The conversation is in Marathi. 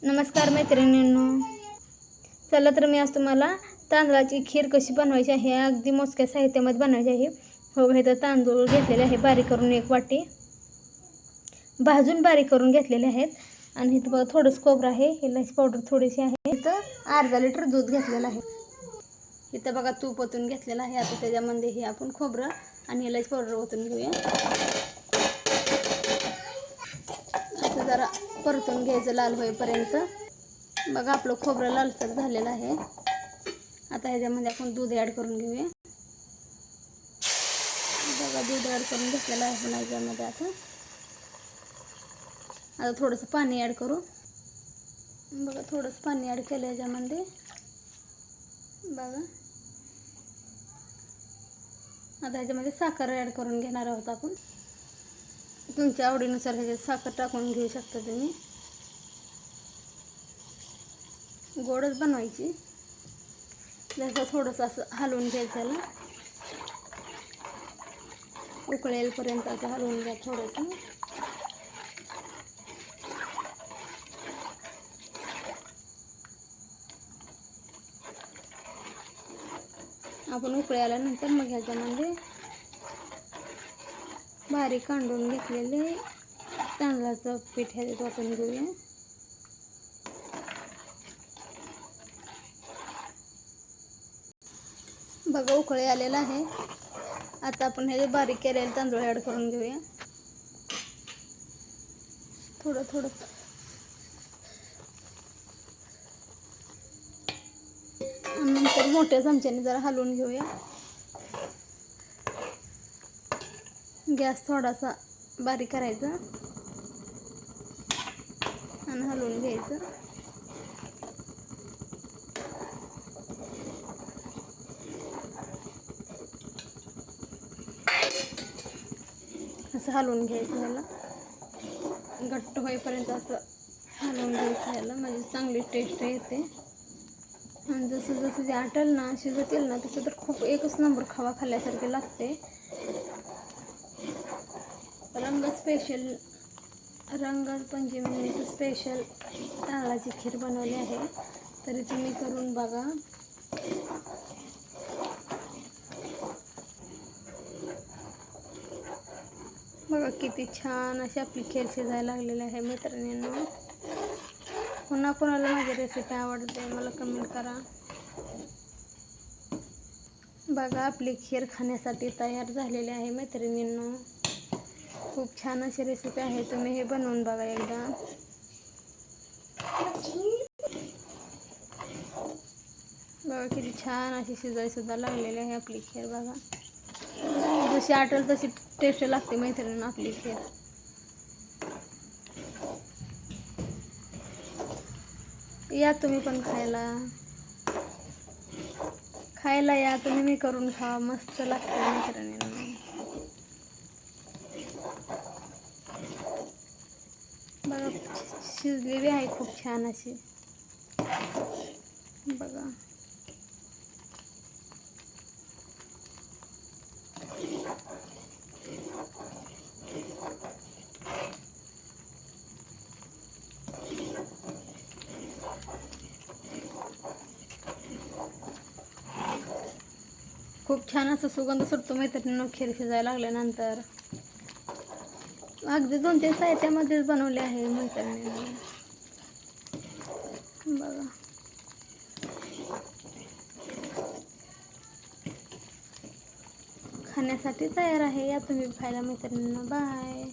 नमस्कार मैत्रिणींनो, चला तर मी आज तुम्हाला तांदळाची खीर कशी बनवायची आहे अगदी मोजक्या साहित्यामध्ये बनवायची आहे. हो, हे तर तांदूळ घेतलेले आहे बारीक करून 1 वाटी, भाजून बारीक करून घेतलेले आहेत. आणि इथं बघा थोडंसं खोबरं आहे, इलायची पावडर थोडीशी आहे. इथं अर्धा लिटर दूध घेतलेलं आहे. इथं बघा तूप ओतून घेतलेलं आहे. आता त्याच्यामध्ये हे आपण खोबरं आणि इलायची पावडर ओतून घेऊया. असं जरा परतून घ्यायचं लाल होईपर्यंत. बघा आपलं खोबरं लालसर झालेलं आहे. आता ह्याच्यामध्ये आपण दूध ॲड करून घेऊया. बघा दूध ॲड करून घेतलेलं आहे आपण ह्याच्यामध्ये. आता थोडंसं पाणी ॲड करू. बघा थोडंसं पाणी ॲड केलं ह्याच्यामध्ये. बघा आता ह्याच्यामध्ये साखर ॲड करून घेणार आहोत आपण. तुमच्या आवडीनुसार ह्याच्यात साखर टाकून घेऊ शकता तुम्ही. गोडच बनवायची. जसं थोडंसं असं हलवून घ्यायचं याला, उकळेपर्यंत असं हलवून घ्या थोडंसं. आपण उकळी आल्यानंतर मग ह्याच्यामध्ये बारीक कांडून घेतलेले तांदळाचं पीठ ह्याच्यात ओतून घेऊया. बघा उकळी आलेला आहे. आता आपण हे बारीक केलेले तांदूळ ॲड करून घेऊया. थोडं थोडं नंतर मोठ्या चमच्याने जरा हलवून घेऊया. गॅस थोडासा बारीक करायचा आणि हलवून घ्यायचं. असं हलवून घ्यायचं ह्याला, घट्ट होईपर्यंत असं हलवून घ्यायचं ह्याला, म्हणजे चांगली टेस्ट येते. आणि जसं जसं जे आटल ना शिजतील ना तसं तर खूप एकच नंबर खवा खाल्ल्यासारखे लागते. रंगपंचमीनिमित्त स्पेशल तांदळाची खीर बनवली आहे, तरी तुम्ही करून बघा. बघा किती छान अशी आपली खीर शिजायला लागलेली आहे मैत्रिणींनो. पुन्हा कोणाला माझी रेसिपी आवडते मला कमेंट करा. बघा आपली खीर खाण्यासाठी तयार झालेली आहे मैत्रिणींनो. खूप छान अशी रेसिपी आहे, तुम्ही हे बनवून बघा एकदा. बघा किती छान अशी शिजायसुद्धा लागलेली आहे आपली खीर. बघा जशी आटल तशी टेस्ट लागते मैत्रिणींनो आपली खीर. या तुम्ही पण खायला या तुम्ही, मी करून खा, मस्त लागते मैत्रिणींनो. बघा शिजलेली आहे खूप छान अशी. बघा खूप छान असं सुगंध सुटतो मैत्रिणींनो खीर शिजायला लागल्यानंतर. अगदी 2-3 साहित्यामध्येच बनवले आहे मैत्रिणींनो. बघा खाण्यासाठी तयार आहे, या तुम्ही खायला मैत्रिणींनो. बाय.